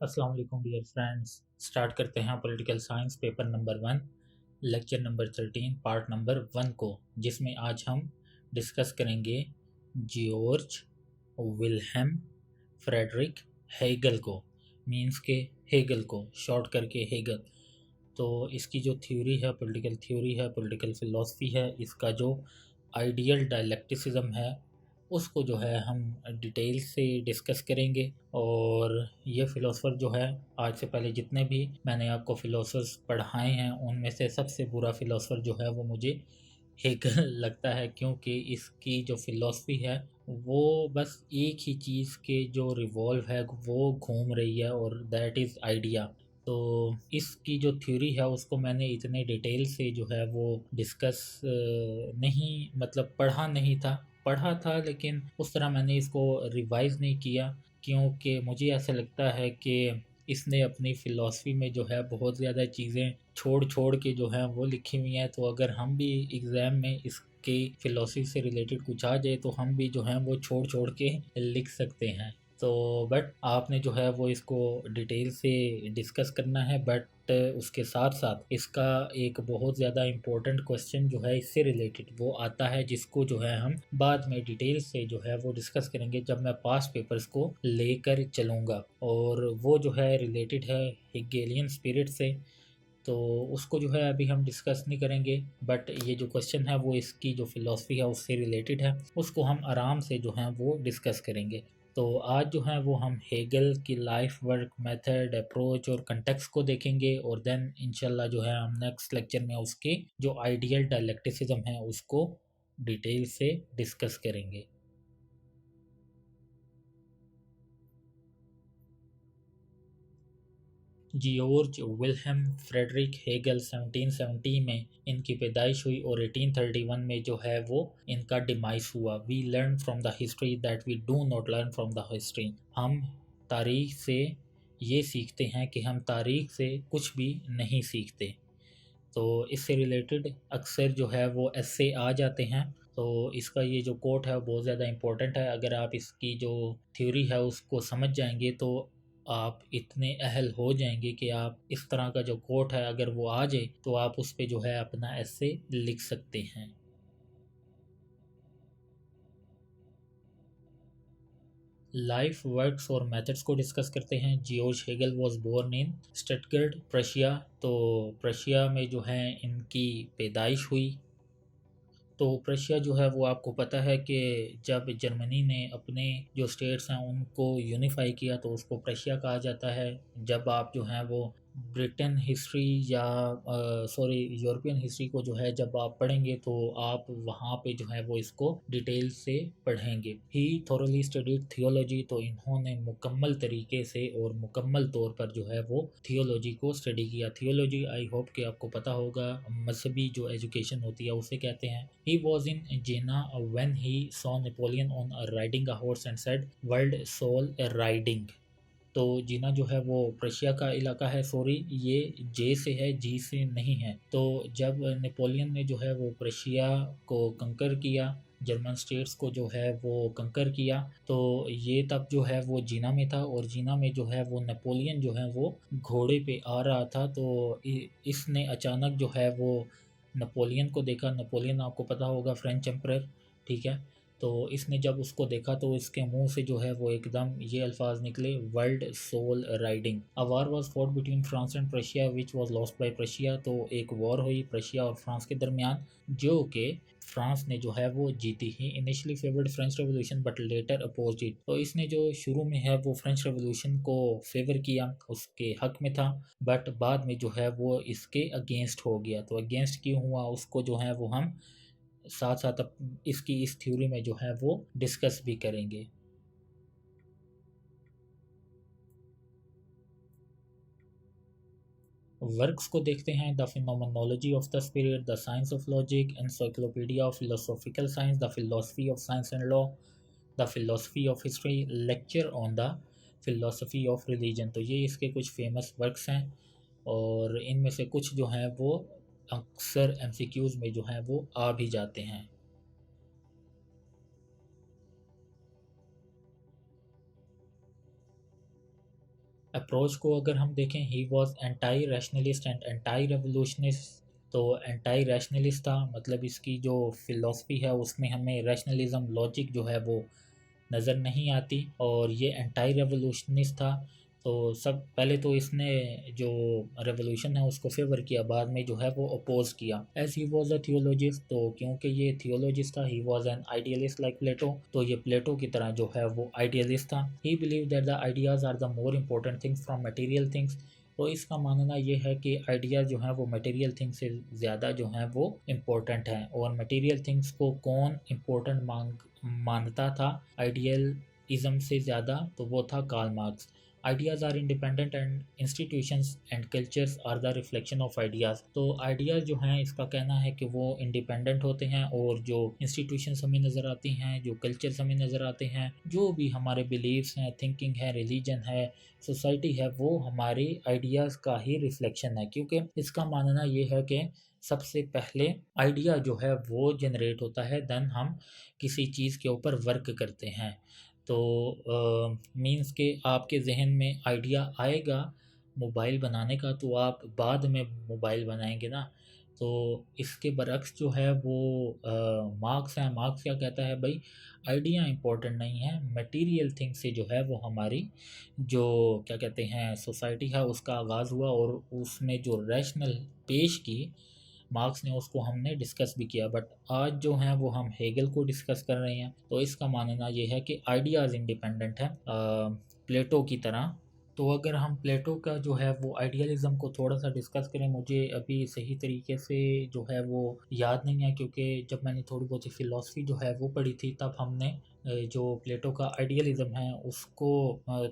अस्सलाम वालेकुम dear friends. Start करते हैं political science paper number 1, lecture number 13, part number 1 को, जिसमें आज हम डिस्कस करेंगे जॉर्ज विल्हेम फ्रेडरिक हेगल को, मींस के हेगल को शॉर्ट करके हेगल। तो इसकी जो थ्योरी है, पॉलिटिकल थ्योरी है, पॉलिटिकल फिलॉसफी है, इसका जो आइडियल डायलेक्टिसिज्म है उसको जो है हम डिटेल से डिस्कस करेंगे। और ये फ़िलोसोफर जो है, आज से पहले जितने भी मैंने आपको फ़िलोसोफर्स पढ़ाए हैं उनमें से सबसे बुरा फ़िलोसोफर जो है वो मुझे हेगल लगता है, क्योंकि इसकी जो फ़िलॉसफी है वो बस एक ही चीज़ के जो रिवॉल्व है वो घूम रही है, और दैट इज़ आइडिया। तो इसकी जो थ्योरी है उसको मैंने इतने डिटेल से जो है वो डिस्कस नहीं, मतलब पढ़ा था लेकिन उस तरह मैंने इसको रिवाइज़ नहीं किया, क्योंकि मुझे ऐसा लगता है कि इसने अपनी फ़िलॉसफी में जो है बहुत ज़्यादा चीज़ें छोड़ के जो है वो लिखी हुई हैं। तो अगर हम भी एग्ज़ाम में इसकी फ़िलॉसफी से रिलेटेड कुछ आ जाए तो हम भी जो है वो छोड़ के लिख सकते हैं। तो बट आपने जो है वो इसको डिटेल से डिस्कस करना है, बट उसके साथ साथ इसका एक बहुत ज़्यादा इम्पोर्टेंट क्वेश्चन जो है इससे रिलेटेड वो आता है, जिसको जो है हम बाद में डिटेल से जो है वो डिस्कस करेंगे जब मैं पास्ट पेपर्स को लेकर चलूँगा। और वो जो है रिलेटेड है हेगेलियन स्पिरिट से, तो उसको जो है अभी हम डिस्कस नहीं करेंगे। बट ये जो क्वेश्चन है वो इसकी जो फ़िलॉसफी है उससे रिलेटेड है, उसको हम आराम से जो है वो डिस्कस करेंगे। तो आज जो है वो हम हेगल की लाइफ वर्क मेथड अप्रोच और कंटेक्स्ट को देखेंगे, और देन इंशाल्लाह जो है हम नेक्स्ट लेक्चर में उसके जो आइडियल डायलेक्टिसिज्म है उसको डिटेल से डिस्कस करेंगे। जियोर्ज विल्हेम फ्रेडरिक हेगल 1770 में इनकी पैदाइश हुई और 1831 में जो है वो इनका डिमाइस हुआ। We learn from the history that we do not learn from the history. हम तारीख से ये सीखते हैं कि हम तारीख से कुछ भी नहीं सीखते। तो इससे रिलेटेड अक्सर जो है वो ऐसे आ जाते हैं। तो इसका ये जो कोट है बहुत ज़्यादा इम्पोर्टेंट है। अगर आप इसकी जो थ्योरी है उसको समझ जाएंगे तो आप इतने अहल हो जाएंगे कि आप इस तरह का जो कोट है अगर वो आ जाए तो आप उस पे जो है अपना ऐसे लिख सकते हैं। लाइफ वर्क्स और मेथड्स को डिस्कस करते हैं। Georg Hegel was born in Stuttgart, Prussia. तो प्रशिया में जो है इनकी पैदाइश हुई। तो प्रशिया जो है वो आपको पता है कि जब जर्मनी ने अपने जो स्टेट्स हैं उनको यूनिफाई किया तो उसको प्रशिया कहा जाता है। जब आप जो हैं वो ब्रिटेन हिस्ट्री या सॉरी यूरोपियन हिस्ट्री को जो है जब आप पढ़ेंगे तो आप वहाँ पे जो है वो इसको डिटेल से पढ़ेंगे। ही थोरली स्टडीड थियोलॉजी, तो इन्होंने मुकम्मल तरीके से और मुकम्मल तौर पर जो है वो थियोलॉजी को स्टडी किया। थियोलॉजी आई होप कि आपको पता होगा, मजहबी जो एजुकेशन होती है उसे कहते हैं। He was in Jena when he saw Napoleon on riding a horse and said world soul riding. तो जीना जो है वो प्रशिया का इलाका है। सॉरी, ये जे से है, जी से नहीं है। तो जब नेपोलियन ने जो है वो प्रशिया को कंकर किया, जर्मन स्टेट्स को जो है वो कंकर किया, तो ये तब जो है वो जीना में था। और जीना में जो है वो नेपोलियन जो है वो घोड़े पे आ रहा था। तो इसने अचानक जो है वो नेपोलियन को देखा। नेपोलियन आपको पता होगा फ्रेंच एम्परर, ठीक है। तो इसने जब उसको देखा तो इसके मुंह से जो है वो एकदम ये अल्फाज निकले, world soul riding. A war was fought between France and Prussia which was lost by Prussia. तो एक वॉर हुई प्रशिया और फ्रांस के दरमियान, जो कि फ्रांस ने जो है वो जीती। ही initially favoured French revolution but later opposed it. तो इसने जो शुरू में है वो फ्रेंच रेवोल्यूशन को फेवर किया, उसके हक में था, बट बाद में जो है वो इसके अगेंस्ट हो गया। तो अगेंस्ट क्यों हुआ उसको जो है वो हम साथ साथ इसकी इस थ्योरी में जो है वो डिस्कस भी करेंगे। वर्क्स को देखते हैं। The phenomenology of the spirit, the science of logic, encyclopedia of philosophical science, the philosophy of science and law, the philosophy of history, lecture on the philosophy of religion. तो ये इसके कुछ famous works हैं, और इनमें से कुछ जो हैं वो अक्सर एमसीक्यूज़ में जो हैं वो आ भी जाते हैं। अप्रोच को अगर हम देखें, he was anti rationalist and anti revolutionist. तो एंटाई रैशनलिस्ट था, मतलब इसकी जो फिलॉसफी है उसमें हमें रैशनलिज्म लॉजिक जो है वो नज़र नहीं आती, और ये एंटाई रेवोल्यूशनिस्ट था। तो सब पहले तो इसने जो रेवोल्यूशन है उसको फेवर किया, बाद में जो है वो अपोज किया। As he was a theologist, तो क्योंकि ये थियोलॉजिस्ट था, he was an idealist like Plato, तो ये प्लेटो की तरह जो है वो आइडियलिस्ट था। He believe that the ideas are the more important things from material things. तो इसका मानना ये है कि आइडिया जो है वो मटेरियल थिंग्स से ज़्यादा जो है वो इम्पोर्टेंट है, और मटेरियल थिंग्स को कौन इम्पोर्टेंट मानता था आइडियलिज्म से ज़्यादा, तो वो था Karl Marx. Ideas are independent and institutions and cultures are the reflection of ideas. तो आइडियाज़ जो हैं, इसका कहना है कि वो इंडिपेंडेंट होते हैं, और जो इंस्टीट्यूशंस हमें नज़र आती हैं, जो कल्चर्स हमें नज़र आते हैं, जो भी हमारे बिलीव्स हैं, थिंकिंग है, रिलीजन है, सोसाइटी है, वो हमारे आइडियाज़ का ही रिफ्लेक्शन है। क्योंकि इसका मानना ये है कि सबसे पहले आइडिया जो है वो जनरेट होता है, देन हम किसी चीज़ के ऊपर वर्क करते हैं। तो मीन्स के आपके ज़हन में आइडिया आएगा मोबाइल बनाने का, तो आप बाद में मोबाइल बनाएंगे ना। तो इसके बरक्स जो है वो मार्क्स है। मार्क्स क्या कहता है भाई, आइडिया इंपॉर्टेंट नहीं है, मटेरियल थिंग से जो है वो हमारी जो क्या कहते हैं सोसाइटी है उसका आगाज़ हुआ, और उसने जो रैशनल पेश की मार्क्स ने, उसको हमने डिस्कस भी किया। बट आज जो है वो हम हेगल को डिस्कस कर रहे हैं। तो इसका मानना ये है कि आइडियाज़ इंडिपेंडेंट है प्लेटो की तरह। तो अगर हम प्लेटो का जो है वो आइडियलिज़म को थोड़ा सा डिस्कस करें, मुझे अभी सही तरीके से जो है वो याद नहीं है, क्योंकि जब मैंने थोड़ी बहुत फ़िलॉसफी जो है वो पढ़ी थी, तब हमने जो प्लेटो का आइडियलिज़म है उसको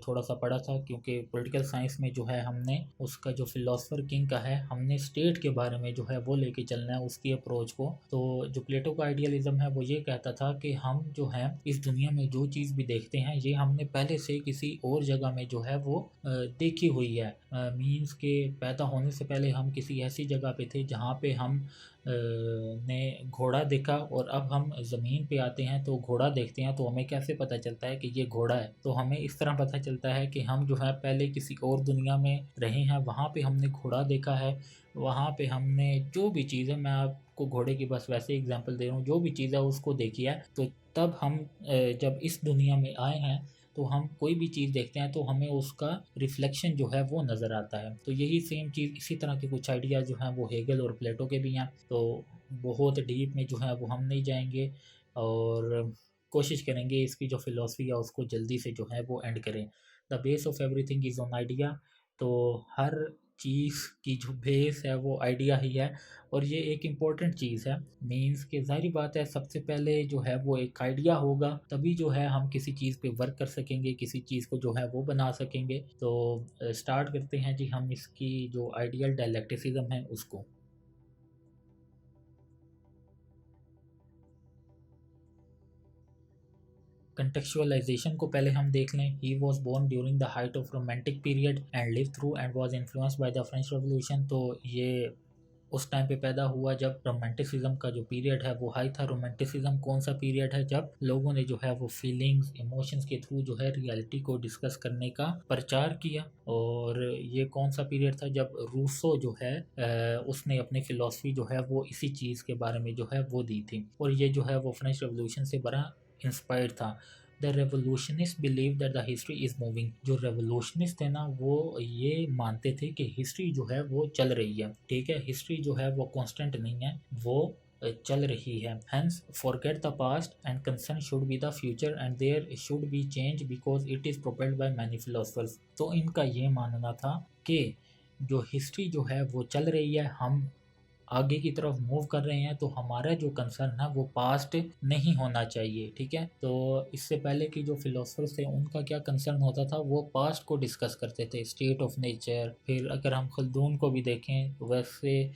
थोड़ा सा पढ़ा था। क्योंकि पॉलिटिकल साइंस में जो है हमने उसका जो फ़िलासफ़र किंग का है, हमने स्टेट के बारे में जो है वो लेके चलना है उसकी अप्रोच को। तो जो प्लेटो का आइडियलिज़म है वो ये कहता था कि हम जो है इस दुनिया में जो चीज़ भी देखते हैं, ये हमने पहले से किसी और जगह में जो है वो देखी हुई है। मीन्स के पैदा होने से पहले हम किसी ऐसी जगह पे थे जहाँ पे हम ने घोड़ा देखा, और अब हम ज़मीन पे आते हैं तो घोड़ा देखते हैं, तो हमें कैसे पता चलता है कि ये घोड़ा है। तो हमें इस तरह पता चलता है कि हम जो है पहले किसी और दुनिया में रहे हैं, वहाँ पे हमने घोड़ा देखा है, वहाँ पे हमने जो भी चीज़ है, मैं आपको घोड़े की बस वैसे एग्जांपल दे रहा हूँ, जो भी चीज़ है उसको देखी है। तो तब हम जब इस दुनिया में आए हैं, तो हम कोई भी चीज़ देखते हैं तो हमें उसका रिफ्लेक्शन जो है वो नज़र आता है। तो यही सेम चीज़, इसी तरह के कुछ आइडिया जो हैं वो हेगल और प्लेटो के भी हैं। तो बहुत डीप में जो है वो हम नहीं जाएंगे, और कोशिश करेंगे इसकी जो फ़िलासफ़ी है उसको जल्दी से जो है वो एंड करें। The base of everything is on idea. तो हर चीज़ की जो बेस है वो आइडिया ही है, और ये एक इम्पॉर्टेंट चीज़ है। मीन्स कि ज़ाहिर बात है, सबसे पहले जो है वो एक आइडिया होगा, तभी जो है हम किसी चीज़ पे वर्क कर सकेंगे, किसी चीज़ को जो है वो बना सकेंगे। तो स्टार्ट करते हैं जी हम इसकी जो आइडियल डायलेक्टिसिज्म है उसको। कंटेक्चुअलाइजेशन को पहले हम देख लें। He was born during the height of romantic period and live through and was influenced by the French revolution. तो ये उस टाइम पे पैदा हुआ जब रोमांटिसिज्म का जो पीरियड है वो हाई था। रोमांटिसिज्म कौन सा पीरियड है, जब लोगों ने जो है वो फीलिंग्स इमोशंस के थ्रू जो है रियलिटी को डिस्कस करने का प्रचार किया। और ये कौन सा पीरियड था, जब रूसो जो है उसने अपनी फ़िलासफ़ी जो है वो इसी चीज़ के बारे में जो है वो दी थी, और ये जो है वो फ्रेंच रेवोल्यूशन से बड़ा इंस्पायर्ड था। The revolutionist believe that the history is moving. जो रेवोल्यूशनिस्ट थे ना, वो ये मानते थे कि हिस्ट्री जो है वो चल रही है। ठीक है, हिस्ट्री जो है वो कांस्टेंट नहीं है, वो चल रही है। Hence forget the past and concern should be the future and there should be change because it is propelled by many philosophers. तो इनका ये मानना था कि जो हिस्ट्री जो है वो चल रही है, हम आगे की तरफ मूव कर रहे हैं, तो हमारा जो कंसर्न है वो पास्ट नहीं होना चाहिए। ठीक है, तो इससे पहले की जो फिलोसफर्स थे उनका क्या कंसर्न होता था, वो पास्ट को डिस्कस करते थे, स्टेट ऑफ नेचर। फिर अगर हम खल्दून को भी देखें तो वैसे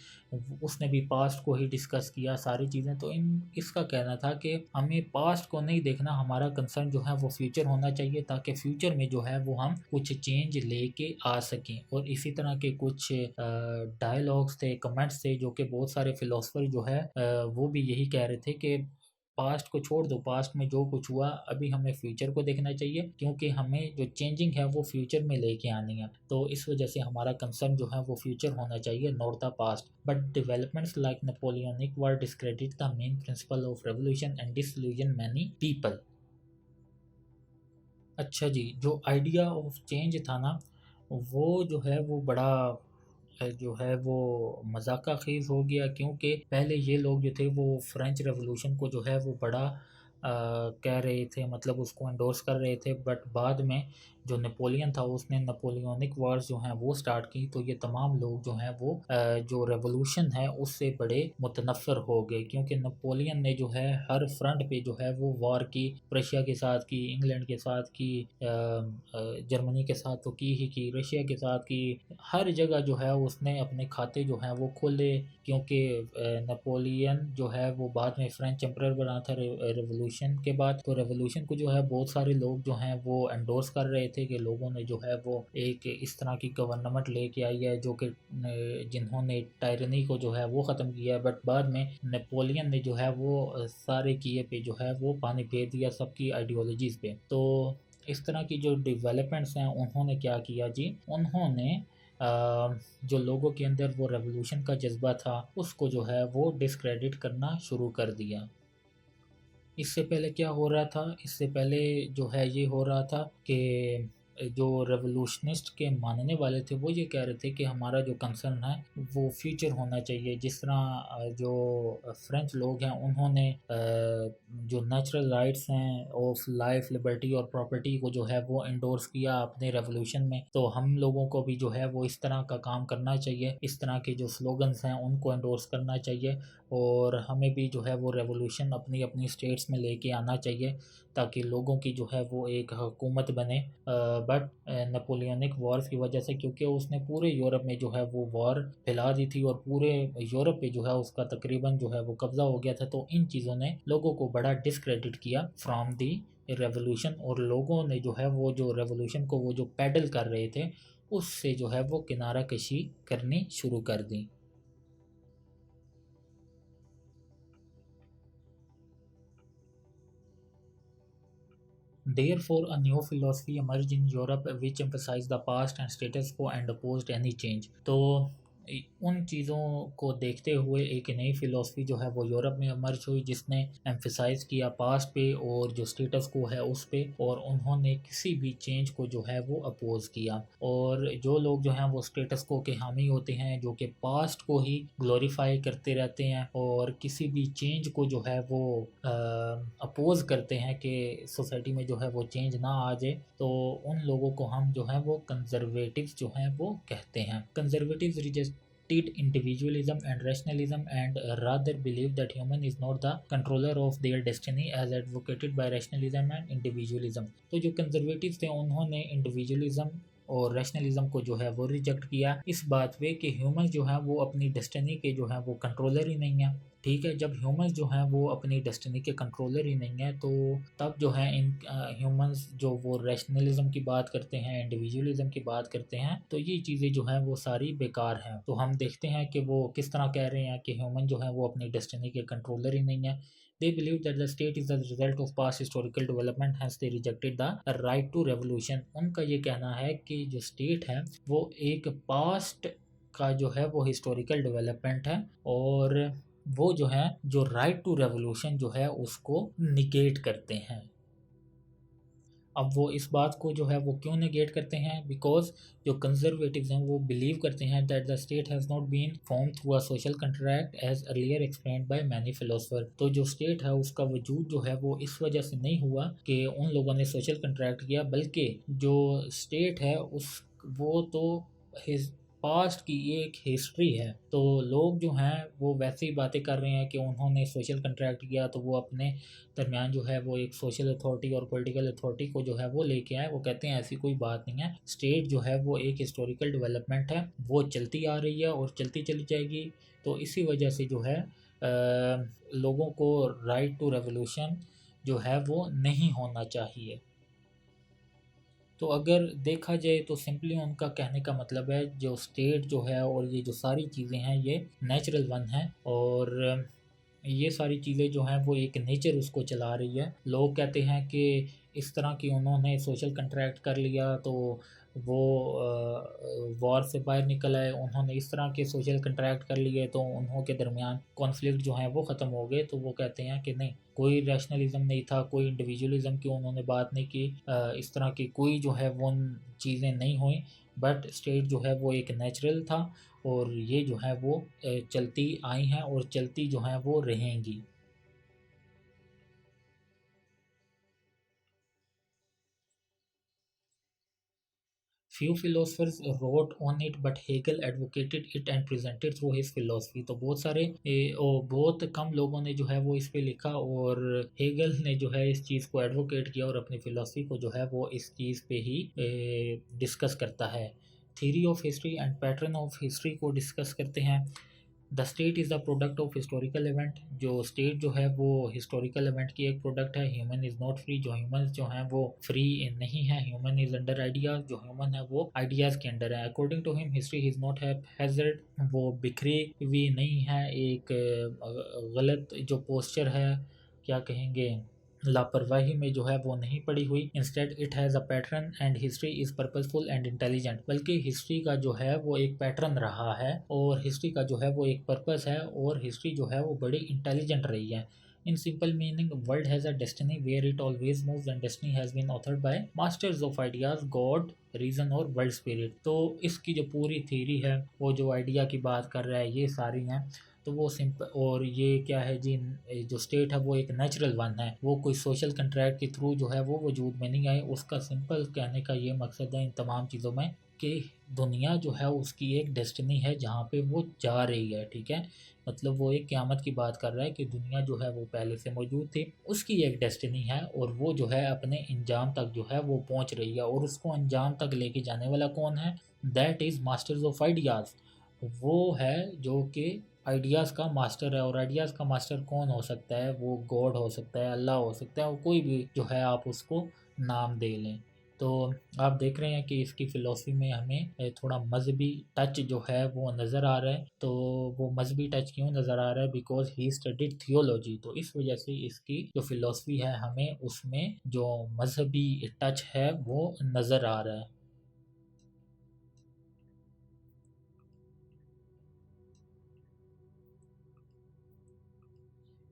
उसने भी पास्ट को ही डिस्कस किया सारी चीज़ें। तो इन इसका कहना था कि हमें पास्ट को नहीं देखना, हमारा कंसर्न जो है वो फ्यूचर होना चाहिए, ताकि फ्यूचर में जो है वो हम कुछ चेंज लेके आ सकें। और इसी तरह के कुछ डायलॉग्स थे, कमेंट्स थे, जो कि बहुत सारे फिलोसफर जो है वो भी यही कह रहे थे कि पास्ट को छोड़ दो, पास्ट में जो कुछ हुआ, अभी हमें फ्यूचर को देखना चाहिए, क्योंकि हमें जो चेंजिंग है वो फ्यूचर में लेके आनी है। तो इस वजह से हमारा कंसर्न जो है वो फ्यूचर होना चाहिए, not the past. But developments like Napoleonic war discredit the main principle of revolution and disillusion many people. अच्छा जी, जो आइडिया ऑफ चेंज था ना, वो जो है वो बड़ा जो है वो मजाका ख़ेज़ हो गया, क्योंकि पहले ये लोग जो थे वो फ्रेंच रेवोल्यूशन को जो है वो बड़ा कह रहे थे, मतलब उसको एंडोर्स कर रहे थे। बट बाद में जो नेपोलियन था उसने नेपोलियनिक वार्स जो हैं वो स्टार्ट की, तो ये तमाम लोग जो हैं वो जो रेवोल्यूशन है उससे बड़े मुतनफ़र हो गए, क्योंकि नेपोलियन ने जो है हर फ्रंट पे जो है वो वार की, रशिया के साथ की, इंग्लैंड के साथ की, जर्मनी के साथ तो की, रशिया के साथ की, हर जगह जो है उसने अपने खाते जो हैं वो खोले, क्योंकि नेपोलियन जो है वो बाद में फ्रेंच एम्परर बना था रेवोल्यूशन के बाद। तो रेवोल्यूशन को जो है बहुत सारे लोग जो हैं वो एंडोर्स कर रहे थे कि लोगों ने जो है वो एक इस तरह की गवर्नमेंट लेके आई है जो कि जिन्होंने टायरनी को जो है वो ख़त्म किया। बट बाद में नेपोलियन ने जो है वो सारे किए पे जो है वो पानी फेर दिया सबकी आइडियोलॉजीज़ पे। तो इस तरह की जो डेवलपमेंट्स हैं उन्होंने क्या किया जी, उन्होंने जो लोगों के अंदर वो रेवोल्यूशन का जज्बा था उसको जो है वो डिस्क्रेडिट करना शुरू कर दिया। इससे पहले क्या हो रहा था, इससे पहले जो है ये हो रहा था कि जो रेवोल्यूशनिस्ट के मानने वाले थे वो ये कह रहे थे कि हमारा जो कंसर्न है वो फ्यूचर होना चाहिए। जिस तरह जो फ्रेंच लोग हैं उन्होंने जो नेचुरल राइट्स हैं ऑफ लाइफ, लिबर्टी और प्रॉपर्टी को जो है वो इंडोर्स किया अपने रेवोल्यूशन में, तो हम लोगों को भी जो है वो इस तरह का काम करना चाहिए, इस तरह के जो स्लोगन्स हैं उनको इंडोर्स करना चाहिए, और हमें भी जो है वो रेवोल्यूशन अपनी अपनी स्टेट्स में लेके आना चाहिए ताकि लोगों की जो है वो एक हुकूमत बने। बट नेपोलियनिक वॉर्स की वजह से, क्योंकि उसने पूरे यूरोप में जो है वो वॉर फैला दी थी और पूरे यूरोप पे जो है उसका तकरीबन जो है वो कब्ज़ा हो गया था, तो इन चीज़ों ने लोगों को बड़ा डिस्क्रेडिट किया फ्रॉम दी रेवोल्यूशन, और लोगों ने जो है वो जो रेवोल्यूशन को वो जो पैडल कर रहे थे उससे जो है वो किनारा कशी करनी शुरू कर दी। Therefore, a new philosophy emerged in Europe which emphasized the past and status quo and opposed any change. तो उन चीज़ों को देखते हुए एक नई फ़िलासफ़ी जो है वो यूरोप में इमर्ज हुई जिसने एम्फसाइज़ किया पास्ट पे और जो स्टेटस को है उस पे, और उन्होंने किसी भी चेंज को जो है वो अपोज़ किया। और जो लोग जो हैं वो स्टेटस को के हामी होते हैं, जो कि पास्ट को ही ग्लोरीफाई करते रहते हैं और किसी भी चेंज को जो है वो अपोज़ करते हैं कि सोसाइटी में जो है वो चेंज ना आ जाए, तो उन लोगों को हम जो है वो कंजर्वेटिव्स जो हैं वो कहते हैं। Conservatives rejected individualism and rationalism and rather believe that human is not the controller of their destiny as advocated by rationalism and individualism। तो जो कंजर्वेटिव थे उन्होंने इंडिविजुअलिज्म और रैशनलिज्म को जो है वो रिजेक्ट किया इस बात पे कि ह्यूमंस जो है वो अपनी डेस्टिनी के जो है वो कंट्रोलर ही नहीं है। ठीक है, जब ह्यूमंस जो हैं वो अपनी डेस्टिनी के कंट्रोलर ही नहीं है, तो तब जो है इन ह्यूमंस जो वो रैशनलिज्म की बात करते हैं, इंडिविजुअलिज्म की बात करते हैं, तो ये चीज़ें जो हैं वो सारी बेकार हैं। तो हम देखते हैं कि वो किस तरह कह रहे हैं कि ह्यूमन जो है वो अपनी डेस्टिनी के कंट्रोलर ही नहीं है। They believe that the state is the result of past historical development, hence they rejected the right to revolution। उनका ये कहना है कि जो स्टेट है वो एक पास्ट का जो है वो हिस्टोरिकल डेवलपमेंट है, और वो जो है जो राइट टू रेवोल्यूशन जो है उसको निगेट करते हैं। अब वो इस बात को जो है वो क्यों नेगेट करते हैं, बिकॉज जो कंजर्वेटिव्स हैं वो बिलीव करते हैं that the state has not been form through a social contract as earlier explained by many philosopher. तो जो स्टेट है उसका वजूद जो है वो इस वजह से नहीं हुआ कि उन लोगों ने सोशल कंट्रैक्ट किया, बल्कि जो स्टेट है उस वो तो पास्ट की एक हिस्ट्री है। तो लोग जो हैं वो वैसे ही बातें कर रहे हैं कि उन्होंने सोशल कंट्रैक्ट किया तो वो अपने दरमियान जो है वो एक सोशल अथॉरिटी और पॉलिटिकल अथॉरिटी को जो है वो लेके आए। वो कहते हैं ऐसी कोई बात नहीं है, स्टेट जो है वो एक हिस्टोरिकल डेवलपमेंट है, वो चलती आ रही है और चलती चली जाएगी। तो इसी वजह से जो है लोगों को राइट टू रेवोल्यूशन जो है वो नहीं होना चाहिए। तो अगर देखा जाए तो सिंपली उनका कहने का मतलब है जो स्टेट जो है और ये जो सारी चीज़ें हैं ये नेचुरल वन है, और ये सारी चीज़ें जो हैं वो एक नेचर उसको चला रही है। लोग कहते हैं कि इस तरह की उन्होंने सोशल कंट्रैक्ट कर लिया तो वो वॉर से बाहर निकल आए, उन्होंने इस तरह के सोशल कंट्रैक्ट कर लिए तो उन्हों के दरमियान कॉन्फ्लिक्ट जो है वो ख़त्म हो गए। तो वो कहते हैं कि नहीं, कोई रैशनलिज्म नहीं था, कोई इंडिविजुअलिज्म की उन्होंने बात नहीं की, इस तरह की कोई जो है वो चीज़ें नहीं हुई, बट स्टेट जो है वो एक नेचुरल था और ये जो है वो चलती आई हैं और चलती जो हैं वो रहेंगी। Few philosophers wrote on it, but Hegel advocated it and presented through his philosophy। तो बहुत सारे और बहुत कम लोगों ने जो है वो इस पे लिखा और हेगल ने जो है इस चीज़ को एडवोकेट किया और अपनी फिलॉसफी को जो है वो इस चीज़ पे ही डिस्कस करता है। Theory of history and pattern of history को डिस्कस करते हैं। The state is the product of historical event. जो स्टेट जो है वो हिस्टोरिकल इवेंट की एक प्रोडक्ट है। Human is not free. जो ह्यूमन जो हैं वो फ्री नहीं है। Human is under ideas. जो ह्यूमन है वो आइडियाज़ के अंडर है। According to him history is not hazard. वो बिखरी हुई नहीं है, एक गलत जो पोस्चर है, क्या कहेंगे, लापरवाही में जो है वो नहीं पड़ी हुई। Instead it has a pattern and history is purposeful and intelligent. बल्कि हिस्ट्री का जो है वो एक पैटर्न रहा है और हिस्ट्री का जो है वो एक पर्पस है और हिस्ट्री जो है वो बड़ी इंटेलिजेंट रही है। In simple meaning, world has a destiny where it always moves and destiny has been authored by masters of ideas, God, reason और वर्ल्ड स्पिरिट। तो इसकी जो पूरी थ्योरी है, वो जो आइडिया की बात कर रहा है, ये सारी हैं। तो वो सिंपल, और ये क्या है जी, जो स्टेट है वो एक नेचुरल वन है, वो कोई सोशल कंट्रैक्ट के थ्रू जो है वो वजूद में नहीं आए। उसका सिंपल कहने का ये मकसद है इन तमाम चीज़ों में कि दुनिया जो है उसकी एक डेस्टिनी है जहाँ पे वो जा रही है, ठीक है। मतलब वो एक क़यामत की बात कर रहा है कि दुनिया जो है वो पहले से मौजूद थी, उसकी एक डेस्टिनी है और वो जो है अपने अंजाम तक जो है वो पहुँच रही है। और उसको अंजाम तक लेके जाने वाला कौन है? That is masters of ideas. वो है जो कि आइडियाज़ का मास्टर है। और आइडियाज़ का मास्टर कौन हो सकता है? वो गॉड हो सकता है, अल्लाह हो सकता है, और कोई भी जो है आप उसको नाम दे लें। तो आप देख रहे हैं कि इसकी फ़िलॉसफ़ी में हमें थोड़ा मज़हबी टच जो है वो नज़र आ रहा है। तो वो मज़हबी टच क्यों नज़र आ रहा है? Because he studied theology. तो इस वजह से इसकी जो फ़िलॉसफ़ी है हमें उसमें जो मज़हबी टच है वो नज़र आ रहा है।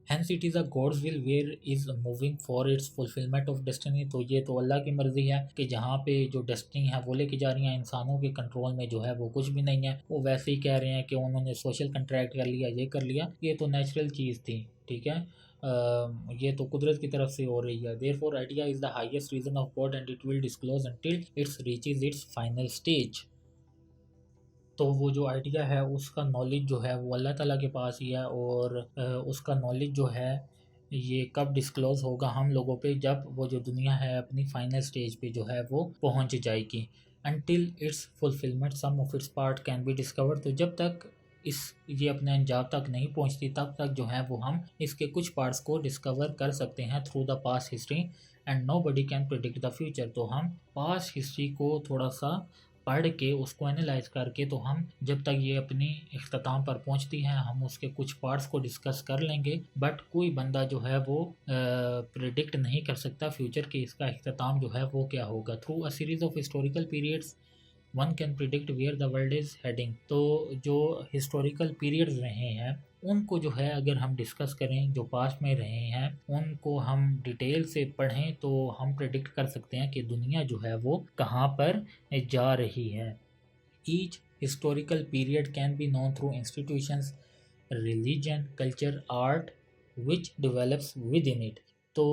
Hence it is a God's will where is moving for its fulfilment of destiny. तो ये तो अल्लाह की मर्ज़ी है कि जहाँ पे जो डेस्टिनी है वो लेके जा रही हैं, इंसानों के कंट्रोल में जो है वो कुछ भी नहीं है। वो वैसे ही कह रहे हैं कि उन्होंने सोशल कंट्रैक्ट कर लिया, ये कर लिया, ये तो नेचुरल चीज़ थी, ठीक है। ये तो कुदरत की तरफ से हो रही है। Therefore idea is the highest reason of God and it will disclose until its reaches its final stage. तो वो जो आइडिया है उसका नॉलेज जो है वो अल्लाह ताला के पास ही है। और उसका नॉलेज जो है ये कब डिस्क्लोज़ होगा हम लोगों पे? जब वो जो दुनिया है अपनी फाइनल स्टेज पे जो है वो पहुंच जाएगी। Until its fulfilment some of its part can be discovered. तो जब तक इस ये अपने अंजाम तक नहीं पहुंचती तब तक जो है वो हम इसके कुछ पार्ट्स को डिस्कवर कर सकते हैं through the past history. And nobody can predict the future. तो हम पास्ट हिस्ट्री को थोड़ा सा पढ़ के उसको एनालाइज करके तो हम जब तक ये अपनी इख्तिताम पर पहुंचती हैं हम उसके कुछ पार्ट्स को डिस्कस कर लेंगे। बट कोई बंदा जो है वो प्रिडिक्ट नहीं कर सकता फ्यूचर के इसका इख्तिताम जो है वो क्या होगा। Through a series of historical periods one can predict where the world is heading. तो जो हिस्टोरिकल पीरियड्स रहे हैं उनको जो है अगर हम डिस्कस करें, जो पास्ट में रहे हैं उनको हम डिटेल से पढ़ें तो हम प्रिडिक्ट कर सकते हैं कि दुनिया जो है वो कहाँ पर जा रही है। Each historical period can be known through institutions, religion, culture, art which develops with in it. तो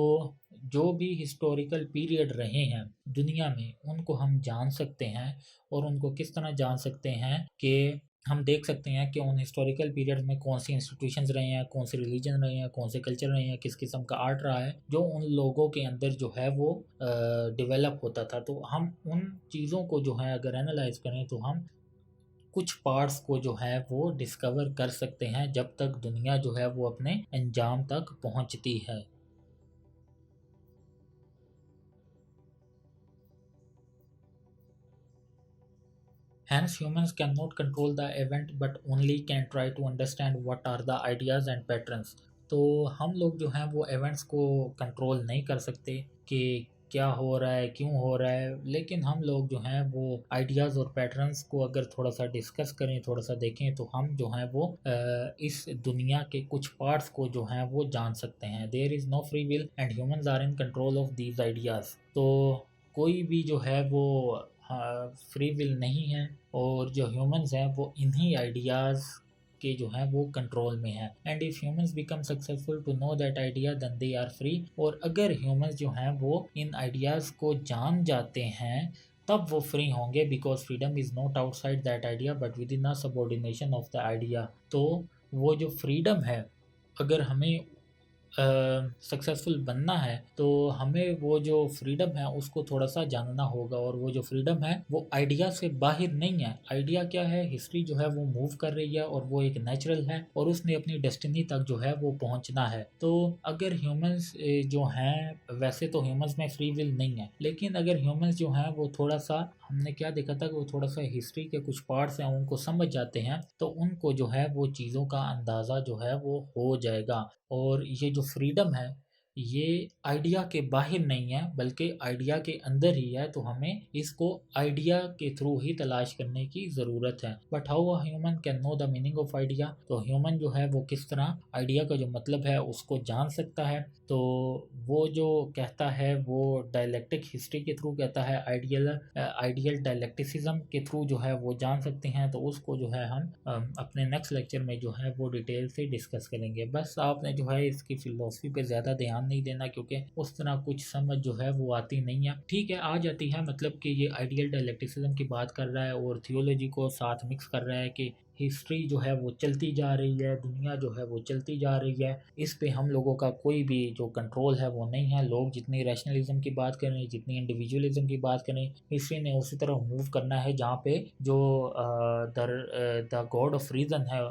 जो भी हिस्टोरिकल पीरियड रहे हैं दुनिया में उनको हम जान सकते हैं। और उनको किस तरह जान सकते हैं कि हम देख सकते हैं कि उन हिस्टोरिकल पीरियड में कौन सी इंस्टीट्यूशंस रहे हैं, कौन से रिलीजन रहे हैं, कौन से कल्चर रहे हैं, किस किस्म का आर्ट रहा है जो उन लोगों के अंदर जो है वो डेवलप होता था। तो हम उन चीज़ों को जो है अगर एनालाइज करें तो हम कुछ पार्ट्स को जो है वो डिस्कवर कर सकते हैं जब तक दुनिया जो है वो अपने अंजाम तक पहुंचती है। Hence, humans cannot control the event but only can try to understand what are the ideas and patterns. तो हम लोग जो हैं वो इवेंट्स को कंट्रोल नहीं कर सकते कि क्या हो रहा है, क्यों हो रहा है, लेकिन हम लोग जो हैं वो आइडियाज़ और पैटर्न्स को अगर थोड़ा सा डिस्कस करें, थोड़ा सा देखें, तो हम जो हैं वो इस दुनिया के कुछ पार्ट्स को जो हैं वो जान सकते हैं। There is no free will and humans are in control of these ideas. तो कोई भी जो है वो फ्री विल नहीं है, और जो ह्यूमंस हैं वो इन्हीं आइडियाज़ के जो हैं वो कंट्रोल में है। And if humans become successful to know that idea then they are free. और अगर ह्यूमंस जो हैं वो इन आइडियाज़ को जान जाते हैं तब वो फ्री होंगे, because freedom is not outside that idea but with in a subordination of the idea. तो वो जो फ्रीडम है, अगर हमें सक्सेसफुल बनना है तो हमें वो जो फ्रीडम है उसको थोड़ा सा जानना होगा। और वो जो फ्रीडम है वो आइडिया से बाहर नहीं है। आइडिया क्या है, हिस्ट्री जो है वो मूव कर रही है और वो एक नेचुरल है और उसने अपनी डेस्टिनी तक जो है वो पहुंचना है। तो अगर ह्यूमंस जो हैं, वैसे तो ह्यूमंस में फ्री विल नहीं है, लेकिन अगर ह्यूमंस जो हैं वो थोड़ा सा, हमने क्या देखा था कि वो थोड़ा सा हिस्ट्री के कुछ पार्ट्स हैं उनको समझ जाते हैं, तो उनको जो है वो चीज़ों का अंदाज़ा जो है वो हो जाएगा। और ये जो फ्रीडम है ये आइडिया के बाहर नहीं है बल्कि आइडिया के अंदर ही है। तो हमें इसको आइडिया के थ्रू ही तलाश करने की ज़रूरत है। But how a human can know the meaning of idea. तो ह्यूमन जो है वो किस तरह आइडिया का जो मतलब है उसको जान सकता है। तो वो जो कहता है वो डायलेक्टिक हिस्ट्री के थ्रू कहता है, आइडियल डायलेक्टिसिज्म के थ्रू जो है वो जान सकते हैं। तो उसको जो है हम अपने नेक्स्ट लेक्चर में जो है वो डिटेल से डिस्कस करेंगे। बस आपने जो है इसकी फ़िलोसफी पे ज़्यादा ध्यान नहीं देना, क्योंकि उस तरह कुछ समझ जो है वो आती नहीं है। ठीक है, आ जाती है, मतलब कि ये आइडियल डायलेक्टिसिज्म की बात कर रहा है और थियोलॉजी को साथ मिक्स कर रहा है कि हिस्ट्री जो है वो चलती जा रही है, दुनिया जो है वो चलती जा रही है, इस पे हम लोगों का कोई भी जो कंट्रोल है वो नहीं है। लोग जितनी रैशनलिज्म की बात करें, जितनी इंडिविजुअलिज्म की बात करें, हिस्ट्री ने उसी तरह मूव करना है जहाँ पे जो द गॉड ऑफ रीज़न है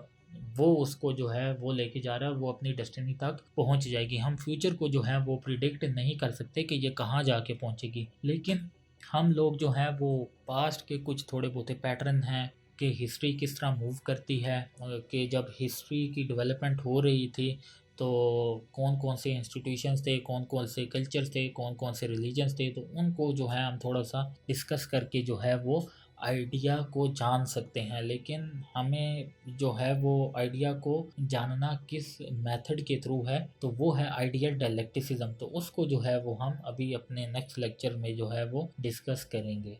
वो उसको जो है वो लेके जा रहा है, वो अपनी डेस्टिनी तक पहुंच जाएगी। हम फ्यूचर को जो है वो प्रिडिक्ट नहीं कर सकते कि ये कहाँ जाके पहुंचेगी, लेकिन हम लोग जो हैं वो पास्ट के कुछ थोड़े बहुत पैटर्न हैं कि हिस्ट्री किस तरह मूव करती है, कि जब हिस्ट्री की डेवलपमेंट हो रही थी तो कौन कौन से इंस्टीट्यूशंस थे, कौन कौन से कल्चर्स थे, कौन कौन से रिलीजन्स थे। तो उनको जो है हम थोड़ा सा डिस्कस करके जो है वो आइडिया को जान सकते हैं। लेकिन हमें जो है वो आइडिया को जानना किस मेथड के थ्रू है, तो वो है आइडियल डायलेक्टिसिज्म। तो उसको जो है वो हम अभी अपने नेक्स्ट लेक्चर में जो है वो डिस्कस करेंगे।